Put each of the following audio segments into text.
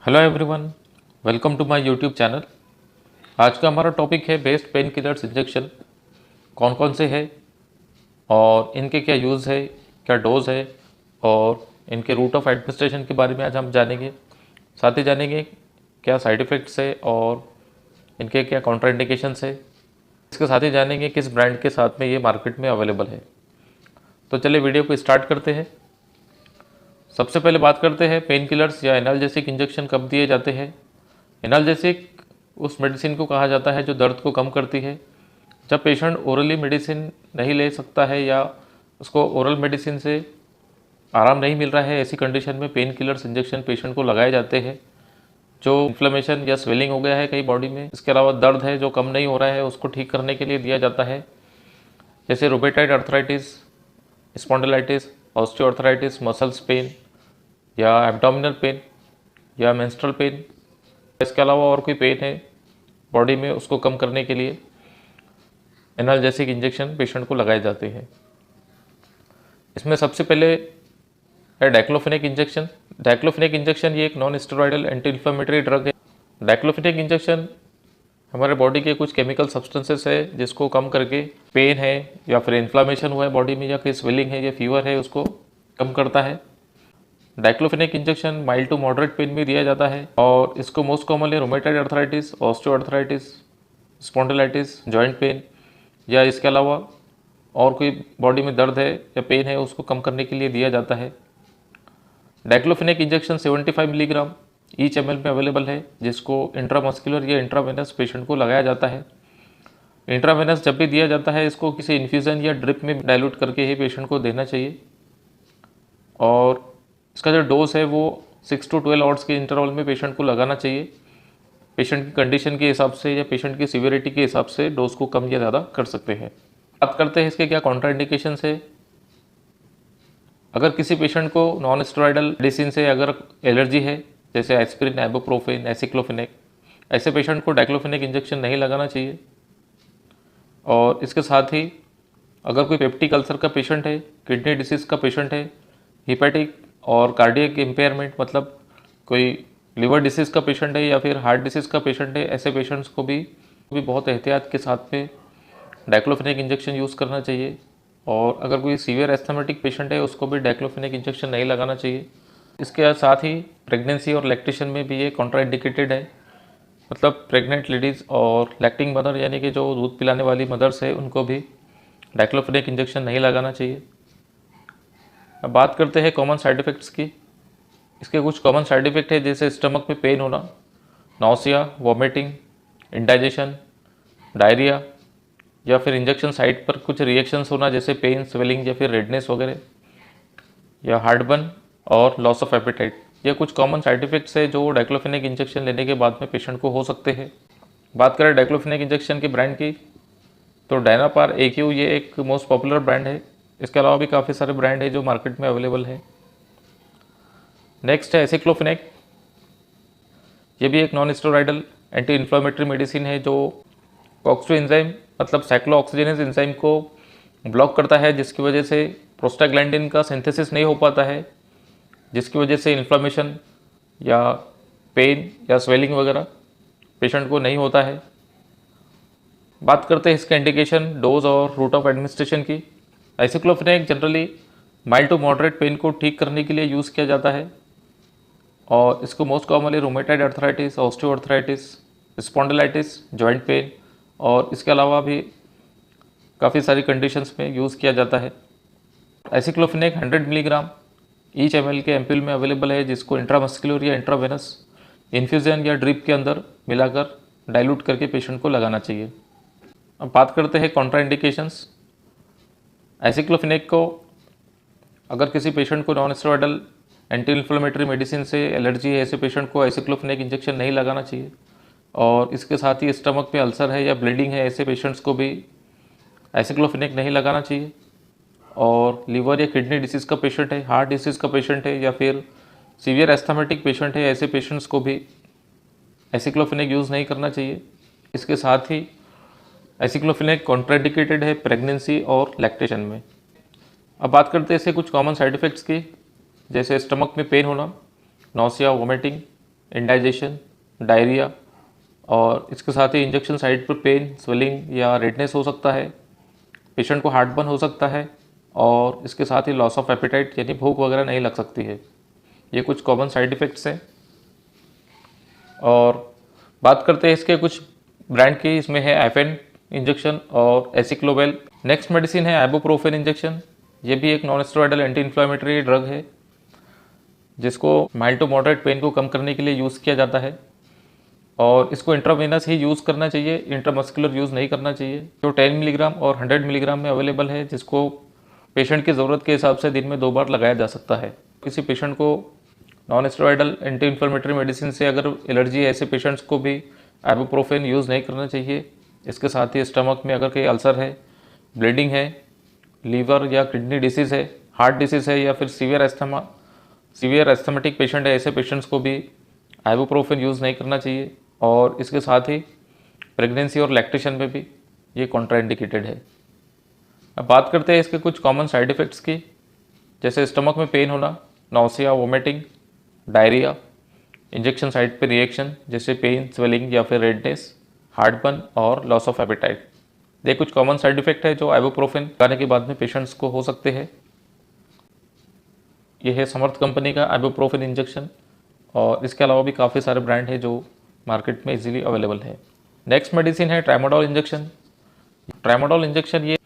Hello everyone, welcome to my YouTube channel. आज का हमारा टॉपिक है बेस्ट पेन किलर्स इंजेक्शन। कौन कौन से हैं और इनके क्या यूज़ है, क्या डोज है और इनके रूट ऑफ एडमिनिस्ट्रेशन के बारे में आज हम जानेंगे। साथ ही जानेंगे क्या साइड इफ़ेक्ट्स है और इनके क्या कॉन्ट्राइंडिकेशंस है। इसके साथ ही जानेंगे किस ब्रांड के साथ में ये मार्केट में अवेलेबल है। तो चलिए वीडियो को स्टार्ट करते हैं। सबसे पहले बात करते हैं पेन किलर्स या एनाल्जेसिक इंजेक्शन कब दिए जाते हैं। एनाल्जेसिक उस मेडिसिन को कहा जाता है जो दर्द को कम करती है। जब पेशेंट ओरली मेडिसिन नहीं ले सकता है या उसको ओरल मेडिसिन से आराम नहीं मिल रहा है, ऐसी कंडीशन में पेन किलर्स इंजेक्शन पेशेंट को लगाए जाते हैं। जो इन्फ्लेमेशन या स्वेलिंग हो गया है कई बॉडी में, इसके अलावा दर्द है जो कम नहीं हो रहा है, उसको ठीक करने के लिए दिया जाता है। जैसे rheumatoid arthritis, spondylitis, osteoarthritis, muscles pain या एब्डोमिनल पेन या मेंस्ट्रुअल पेन। इसके अलावा और कोई पेन है बॉडी में, उसको कम करने के लिए एनाल्जेसिक इंजेक्शन पेशेंट को लगाए जाते हैं। इसमें सबसे पहले है डाइक्लोफेनेक इंजेक्शन। डाइक्लोफेनेक इंजेक्शन ये एक non steroidal anti inflammatory drug है। डाइक्लोफेनेक इंजेक्शन हमारे बॉडी के कुछ केमिकल सब्सटेंसेस है जिसको कम करके पेन है या फिर इन्फ्लामेशन हुआ है बॉडी में या कोई स्वेलिंग है या फीवर है, उसको कम करता है। Diclofenac injection mild to moderate pain में दिया जाता है और इसको most commonly rheumatoid arthritis, osteoarthritis, spondylitis, joint pain या इसके अलावा और कोई बॉडी में दर्द है या पेन है, उसको कम करने के लिए दिया जाता है। Diclofenac injection 75 milligram each ml में अवेलेबल है, जिसको इंट्रामस्कुलर या इंट्रावेनस पेशेंट को लगाया जाता है। इंट्रावेनस जब भी दिया जाता है, इसको किसी इन्फ्यूज़न या ड्रिप में डाइल्यूट करके ही पेशेंट को देना चाहिए और इसका जो डोज है वो 6 to 12 आवर्स के इंटरवल में पेशेंट को लगाना चाहिए। पेशेंट की कंडीशन के हिसाब से या पेशेंट की सीवियरिटी के हिसाब से डोज को कम या ज़्यादा कर सकते हैं। बात करते हैं इसके क्या कॉन्ट्राइंडिकेशंस है। अगर किसी पेशेंट को नॉन स्टेरॉइडल मेडिसिन से अगर एलर्जी है, जैसे एस्पिरिन, आइबुप्रोफेन, एसिक्लोफेनेक, ऐसे पेशेंट को डाइक्लोफेनेक इंजेक्शन नहीं लगाना चाहिए। और इसके साथ ही अगर कोई पेप्टिक अल्सर का पेशेंट है, किडनी डिसीज़ का पेशेंट है, हिपैटिक और कार्डियक इम्पेयरमेंट मतलब कोई लिवर डिसीज़ का पेशेंट है या फिर हार्ट डिसीज़ का पेशेंट है, ऐसे पेशेंट्स को भी बहुत एहतियात के साथ में डाइक्लोफेनेक इंजेक्शन यूज़ करना चाहिए। और अगर कोई सीवियर एस्थमेटिक पेशेंट है, उसको भी डाइक्लोफेनेक इंजेक्शन नहीं लगाना चाहिए। इसके साथ ही प्रेगनेंसी और लैक्टेशन में भी ये कॉन्ट्राइंडिकेटेड है। मतलब प्रेग्नेंट लेडीज़ और लैक्टिंग मदर यानी कि जो दूध पिलाने वाली मदर्स है, उनको भी डाइक्लोफेनेक इंजेक्शन नहीं लगाना चाहिए। अब बात करते हैं कॉमन साइड इफ़ेक्ट्स की। इसके कुछ कॉमन साइड इफ़ेक्ट है, जैसे स्टमक में पेन होना, नौसिया, वॉमिटिंग, इंडाइजेशन, डायरिया या फिर इंजेक्शन साइट पर कुछ रिएक्शंस होना, जैसे पेन, स्वेलिंग या फिर रेडनेस वगैरह, या हार्टबर्न और लॉस ऑफ एपेटाइट। ये कुछ कॉमन साइड इफ़ेक्ट्स है जो डाइक्लोफेनेक इंजेक्शन लेने के बाद में पेशेंट को हो सकते हैं। बात करें डाइक्लोफेनेक इंजेक्शन के ब्रांड की, तो डायनापार AQ ये एक मोस्ट पॉपुलर ब्रांड है। इसके अलावा भी काफ़ी सारे ब्रांड है जो मार्केट में अवेलेबल है। नेक्स्ट है एसिक्लोफेनेक। ये भी एक non steroidal anti inflammatory medicine है जो कॉक्स 2 एंजाइम मतलब साइक्लोऑक्सीजनेज एंजाइम को ब्लॉक करता है, जिसकी वजह से प्रोस्टाग्लैंडिन का सिंथेसिस नहीं हो पाता है, जिसकी वजह से इन्फ्लेमेशन या पेन या स्वेलिंग वगैरह पेशेंट को नहीं होता है। बात करते हैं इसके इंडिकेशन, डोज और रूट ऑफ एडमिनिस्ट्रेशन की। Aceclofenac generally mild to moderate pain को ठीक करने के लिए यूज़ किया जाता है और इसको most commonly rheumatoid arthritis, osteoarthritis, spondylitis, joint pen और इसके अलावा भी काफ़ी सारी कंडीशंस में यूज़ किया जाता है। एसिक्लोफेनेक 100 मिलीग्राम ईच ml के एम्पिल में अवेलेबल है, जिसको इंट्रामस्कुलर या इंट्रावेनस इन्फ्यूज़न या ड्रिप के अंदर मिलाकर डाइल्यूट करके पेशेंट को लगाना चाहिए। अब बात करते हैं कॉन्ट्राइंडिकेशंस। एसिक्लोफेनेक को अगर किसी पेशेंट को non steroidal anti inflammatory medicine से एलर्जी है, ऐसे पेशेंट को एसिक्लोफेनेक इंजेक्शन नहीं लगाना चाहिए। और इसके साथ ही स्टमक पे अल्सर है या ब्लीडिंग है, ऐसे पेशेंट्स को भी एसिक्लोफेनेक नहीं लगाना चाहिए। और लीवर या किडनी डिसीज़ का पेशेंट है, हार्ट डिसीज़ का पेशेंट है या फिर सीवियर एस्थमेटिक पेशेंट है, ऐसे पेशेंट्स को भी एसिक्लोफेनेक यूज़ नहीं करना चाहिए। इसके साथ ही एसिक्लोफेनेक कॉन्ट्राइंडिकेटेड है प्रेगनेंसी और लैक्टेशन में। अब बात करते हैं इससे कुछ कॉमन साइड इफ़ेक्ट्स की, जैसे स्टमक में पेन होना, नौसिया, वोमिटिंग, इंडाइजेशन, डायरिया और इसके साथ ही इंजेक्शन साइट पर पेन, स्वेलिंग या रेडनेस हो सकता है। पेशेंट को हार्टबर्न हो सकता है और इसके साथ ही लॉस ऑफ एपेटाइट यानी भूख वगैरह नहीं लग सकती है। ये कुछ कॉमन साइड इफ़ेक्ट्स हैं। और बात करते हैं इसके कुछ ब्रांड की। इसमें है एफेन इंजेक्शन और एसिक्लोवेल। नेक्स्ट मेडिसिन है आइबुप्रोफेन इंजेक्शन। ये भी एक non steroidal anti inflammatory drug है जिसको माइल्ड टू मॉडरेट पेन को कम करने के लिए यूज़ किया जाता है और इसको इंट्रावेनस ही यूज़ करना चाहिए, इंट्रामस्कुलर यूज़ नहीं करना चाहिए। जो 10 मिलीग्राम और 100 मिलीग्राम में अवेलेबल है, जिसको पेशेंट की ज़रूरत के हिसाब से दिन में 2 बार लगाया जा सकता है। किसी पेशेंट को non steroidal anti inflammatory medicine से अगर एलर्जी है, ऐसे पेशेंट्स को भी आइबुप्रोफेन यूज़ नहीं करना चाहिए। इसके साथ ही स्टमक में अगर कोई अल्सर है, ब्लीडिंग है, लीवर या किडनी डिसीज़ है, हार्ट डिसीज़ है या फिर सीवियर एस्थमेटिक पेशेंट है, ऐसे पेशेंट्स को भी आइबुप्रोफेन यूज़ नहीं करना चाहिए। और इसके साथ ही प्रेगनेंसी और लैक्टेशन में भी ये कॉन्ट्राइंडिकेटेड है। अब बात करते हैं इसके कुछ कॉमन साइड इफ़ेक्ट्स की, जैसे स्टमक में पेन होना, nausea, vomiting, diarrhoea, injection site पे रिएक्शन जैसे पेन, स्वेलिंग या फिर रेडनेस, हार्टबर्न और लॉस ऑफ एपेटाइट। ये कुछ कॉमन साइड इफ़ेक्ट है जो आइबुप्रोफेन लगाने के बाद में पेशेंट्स को हो सकते हैं। ये है समर्थ कंपनी का आइबुप्रोफेन इंजेक्शन और इसके अलावा भी काफ़ी सारे ब्रांड है जो मार्केट में इजीली अवेलेबल है। नेक्स्ट मेडिसिन है ट्रामाडोल इंजेक्शन। ट्रामाडोल इंजेक्शन ये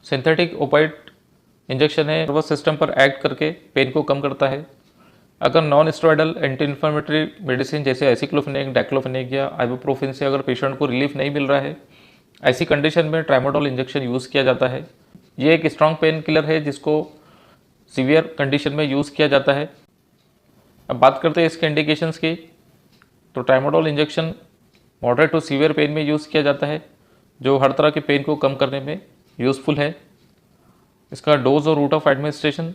सिंथेटिक ओपाइड इंजेक्शन है, नर्वस सिस्टम पर एक्ट करके पेन को कम करता है। अगर non steroidal anti inflammatory medicine जैसे एसिक्लोफेनेक, डाइक्लोफेनेक या आइबुप्रोफेन से अगर पेशेंट को रिलीफ नहीं मिल रहा है, ऐसी कंडीशन में ट्रामाडोल इंजेक्शन यूज़ किया जाता है। ये एक स्ट्रॉन्ग पेन किलर है जिसको सीवियर कंडीशन में यूज़ किया जाता है। अब बात करते हैं इसके इंडिकेशंस की। तो tramadol injection moderate to severe pain में यूज़ किया जाता है, जो हर तरह के पेन को कम करने में यूज़फुल है। इसका डोज और रूट ऑफ एडमिनिस्ट्रेशन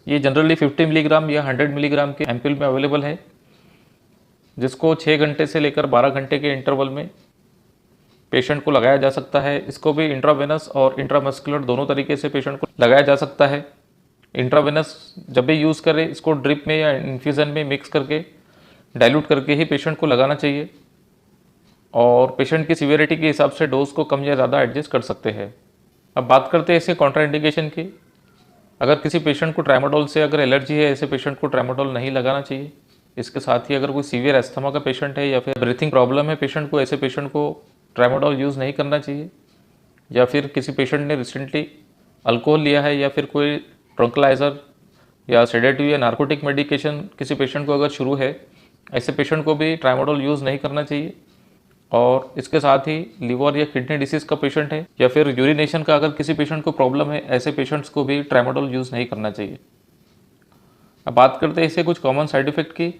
ये जनरली 50 मिलीग्राम या 100 मिलीग्राम के एम्पिल में अवेलेबल है, जिसको 6 घंटे से लेकर 12 घंटे के इंटरवल में पेशेंट को लगाया जा सकता है। इसको भी इंट्रावेनस और इंट्रामस्कुलर दोनों तरीके से पेशेंट को लगाया जा सकता है। इंट्रावेनस जब भी यूज़ करें, इसको ड्रिप में या इन्फ्यूज़न में मिक्स करके डाइल्यूट करके ही पेशेंट को लगाना चाहिए और पेशेंट की सीवियरिटी के हिसाब से डोज को कम या ज़्यादा एडजस्ट कर सकते हैं। अब बात करते हैं इसके कॉन्ट्राइंडिकेशन की। अगर किसी पेशेंट को ट्रामाडोल से अगर एलर्जी है, ऐसे पेशेंट को ट्रामाडोल नहीं लगाना चाहिए। इसके साथ ही अगर कोई सीवियर अस्थमा का पेशेंट है या फिर ब्रीथिंग प्रॉब्लम है पेशेंट को, ऐसे पेशेंट को ट्रामाडोल यूज़ नहीं करना चाहिए। या फिर किसी पेशेंट ने रिसेंटली अल्कोहल लिया है या फिर कोई ट्रंकलाइजर या सेडेटिव या नार्कोटिक मेडिकेशन किसी पेशेंट को अगर शुरू है, ऐसे पेशेंट को भी ट्रामाडोल यूज़ नहीं करना चाहिए। और इसके साथ ही लीवर या किडनी डिसीज़ का पेशेंट है या फिर यूरिनेशन का अगर किसी पेशेंट को प्रॉब्लम है, ऐसे पेशेंट्स को भी ट्रामाडोल यूज़ नहीं करना चाहिए। अब बात करते हैं इसके कुछ कॉमन साइड इफ़ेक्ट की।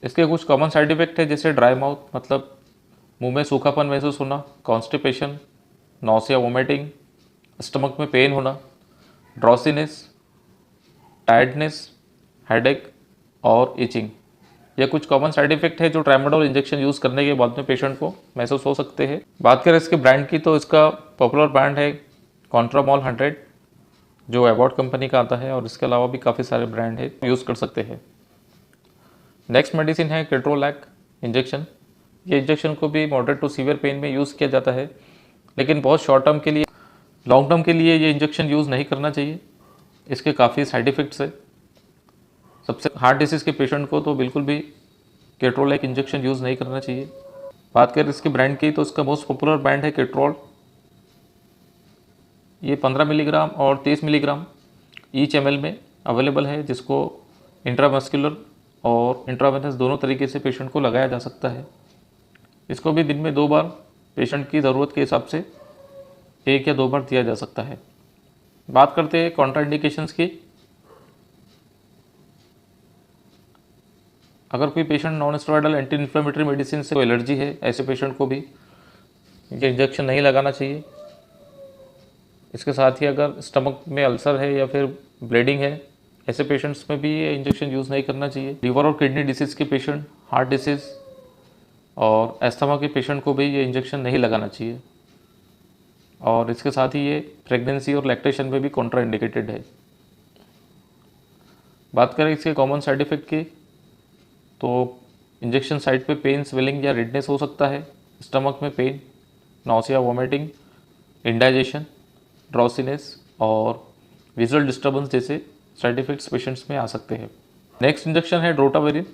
इसके कुछ कॉमन साइड इफ़ेक्ट है जैसे ड्राई माउथ, मतलब मुंह में सूखापन महसूस होना, कॉन्स्टिपेशन, नौसिया, वोमिटिंग, स्टमक में पेन होना, ड्रॉसीनेस, टायर्डनेस, हेडेक और इचिंग। यह कुछ कॉमन साइड इफेक्ट है जो ट्रामाडोल इंजेक्शन यूज़ करने के बाद में पेशेंट को महसूस हो सकते हैं। बात करें इसके ब्रांड की, तो इसका पॉपुलर ब्रांड है कॉन्ट्रामोल 100 जो एबॉट कंपनी का आता है और इसके अलावा भी काफ़ी सारे ब्रांड है, यूज़ कर सकते हैं। नेक्स्ट मेडिसिन है केट्रोलैक इंजेक्शन। ये इंजेक्शन को भी मॉडरेट टू सीवियर पेन में यूज़ किया जाता है, लेकिन बहुत शॉर्ट टर्म के लिए, लॉन्ग टर्म के लिए ये इंजेक्शन यूज़ नहीं करना चाहिए। इसके काफ़ी साइड इफ़ेक्ट्स है। सबसे हार्ट डिसीज़ के पेशेंट को तो बिल्कुल भी केट्रोलैक इंजेक्शन यूज़ नहीं करना चाहिए। बात करें इसके ब्रांड की, तो इसका मोस्ट पॉपुलर ब्रांड है केट्रोल। ये 15 मिलीग्राम और 30 मिलीग्राम ईच ml में अवेलेबल है, जिसको इंट्रामस्कुलर और इंट्रावेनस दोनों तरीके से पेशेंट को लगाया जा सकता है। इसको भी दिन में 2 बार पेशेंट की ज़रूरत के हिसाब से 1 या 2 बार दिया जा सकता है। बात करते हैं कॉन्ट्राइंडिकेशंस की। अगर कोई patient non steroidal anti inflammatory medicine से एलर्जी है, ऐसे पेशेंट को भी ये इंजेक्शन नहीं लगाना चाहिए। इसके साथ ही अगर स्टमक में अल्सर है या फिर ब्लीडिंग है, ऐसे पेशेंट्स में भी ये इंजेक्शन यूज़ नहीं करना चाहिए। लीवर और किडनी डिसीज़ के पेशेंट, हार्ट डिसीज़ और एस्थमा के पेशेंट को भी ये इंजेक्शन नहीं लगाना चाहिए। और इसके साथ ही ये प्रेगनेंसी और लैक्टेशन में भी कॉन्ट्राइंडिकेटेड है। बात करें इसके कॉमन साइड इफ़ेक्ट की, तो इंजेक्शन साइट पे पेन, स्वेलिंग या रेडनेस हो सकता है। स्टमक में पेन, नौसिया, वॉमिटिंग, इंडाइजेशन, ड्रॉसीनेस और विजुअल डिस्टर्बेंस जैसे साइड इफेक्ट्स पेशेंट्स में आ सकते हैं। नेक्स्ट इंजेक्शन है ड्रोटावेरिन।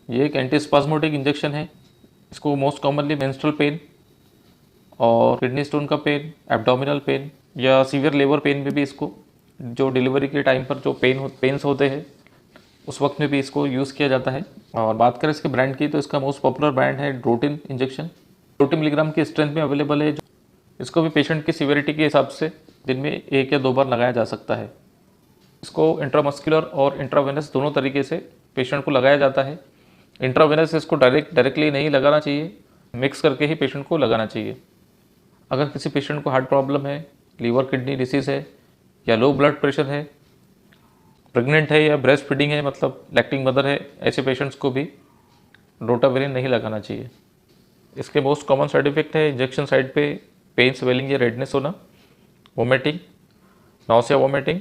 ये एक एंटीस्पाज्मोटिक इंजेक्शन है। इसको मोस्ट कॉमनली मेंस्ट्रुअल पेन और किडनी स्टोन का पेन, एब्डोमिनल पेन या सीवियर लेबर पेन में भी इसको, जो डिलीवरी के टाइम पर जो पेन्स होते हैं उस वक्त में भी इसको यूज़ किया जाता है। और बात करें इसके ब्रांड की तो इसका मोस्ट पॉपुलर ब्रांड है ड्रोटिन इंजेक्शन। 40 मिलीग्राम की स्ट्रेंथ में अवेलेबल है। इसको भी पेशेंट की सीवियरिटी के हिसाब से दिन में 1 या 2 बार लगाया जा सकता है। इसको इंट्रामस्कुलर और इंट्रावेनस दोनों तरीके से पेशेंट को लगाया जाता है। इंट्रावेनस इसको डायरेक्टली नहीं लगाना चाहिए, मिक्स करके ही पेशेंट को लगाना चाहिए। अगर किसी पेशेंट को हार्ट प्रॉब्लम है, लीवर किडनी डिसीज़ है या लो ब्लड प्रेशर है, प्रेग्नेंट है या ब्रेस्ट फीडिंग है, मतलब लैक्टिंग मदर है, ऐसे पेशेंट्स को भी ड्रोटावेरिन नहीं लगाना चाहिए। इसके मोस्ट कॉमन साइड इफेक्ट है इंजेक्शन साइड पे पेन, स्वेलिंग या रेडनेस होना, वोमिटिंग, नौसिया, वोमिटिंग,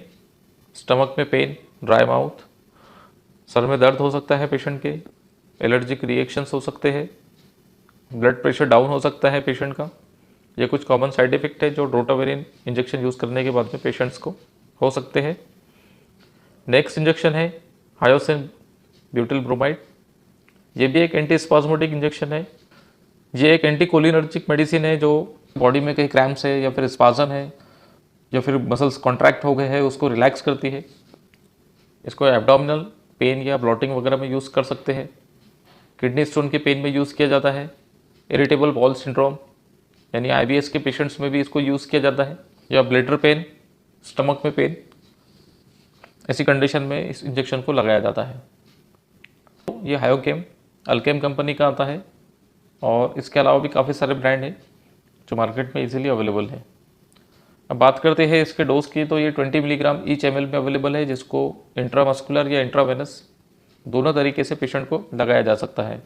स्टमक में पेन, ड्राई माउथ, सर में दर्द हो सकता है पेशेंट के, एलर्जिक रिएक्शंस हो सकते हैं, ब्लड प्रेशर डाउन हो सकता है पेशेंट का। ये कुछ कॉमन साइड इफेक्ट है जो ड्रोटावेरिन इंजेक्शन यूज़ करने के बाद में पेशेंट्स को हो सकते हैं। नेक्स्ट इंजेक्शन है हायोसिन ब्यूटिल ब्रोमाइड। ये भी एक एंटीस्पाज्मोटिक इंजेक्शन है। ये एक एंटीकोलिनर्जिक मेडिसिन है जो बॉडी में कहीं क्रैम्प्स है या फिर स्पाज्म है या फिर मसल्स कॉन्ट्रैक्ट हो गए हैं उसको रिलैक्स करती है। इसको एब्डोमिनल पेन या ब्लॉटिंग वगैरह में यूज़ कर सकते हैं। किडनी स्टोन के पेन में यूज़ किया जाता है। इरिटेबल बॉल सिंड्रोम यानी IBS के पेशेंट्स में भी इसको यूज़ किया जाता है, या ब्लैडर पेन, स्टमक में पेन, ऐसी कंडीशन में इस इंजेक्शन को लगाया जाता है। तो ये हायोकेम अल्केम कंपनी का आता है और इसके अलावा भी काफ़ी सारे ब्रांड हैं जो मार्केट में इजीली अवेलेबल है। अब बात करते हैं इसके डोज की, तो ये 20 मिलीग्राम ईच ml में अवेलेबल है, जिसको इंट्रामस्कुलर या इंट्रावेनस दोनों तरीके से पेशेंट को लगाया जा सकता है।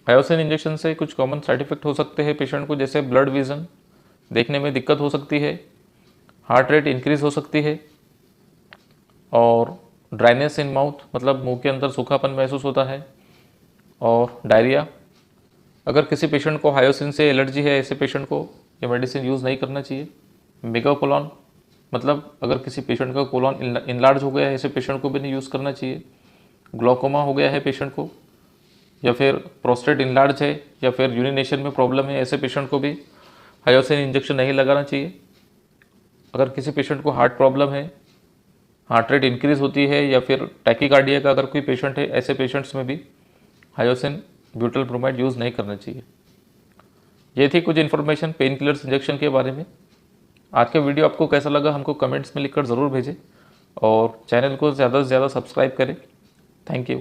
हायोसिन इंजेक्शन से कुछ कॉमन साइड इफेक्ट हो सकते हैं पेशेंट को, जैसे ब्लड विजन, देखने में दिक्कत हो सकती है, हार्ट रेट इंक्रीज हो सकती है और ड्राइनेस इन माउथ, मतलब मुंह के अंदर सूखापन महसूस होता है, और डायरिया। अगर किसी पेशेंट को हायोसिन से एलर्जी है, ऐसे पेशेंट को ये मेडिसिन यूज़ नहीं करना चाहिए। मेगाकोलॉन, मतलब अगर किसी पेशेंट का कोलॉन इनलार्ज हो गया है, ऐसे पेशेंट को भी नहीं यूज़ करना चाहिए। ग्लोकोमा हो गया है पेशेंट को, या फिर प्रोस्टेट इनलार्ज है, या फिर यूरिनेशन में प्रॉब्लम है, ऐसे पेशेंट को भी हायोसिन इंजेक्शन नहीं लगाना चाहिए। अगर किसी पेशेंट को हार्ट प्रॉब्लम है, हार्ट रेट इंक्रीज होती है, या फिर टैकीकार्डिया का अगर कोई पेशेंट है, ऐसे पेशेंट्स में भी हायोसिन ब्यूटिल ब्रोमाइड यूज़ नहीं करना चाहिए। ये थी कुछ इन्फॉर्मेशन पेन किलर्स इंजेक्शन के बारे में। आज का वीडियो आपको कैसा लगा हमको कमेंट्स में लिखकर ज़रूर भेजें और चैनल को ज़्यादा से ज़्यादा सब्सक्राइब करें। Thank you.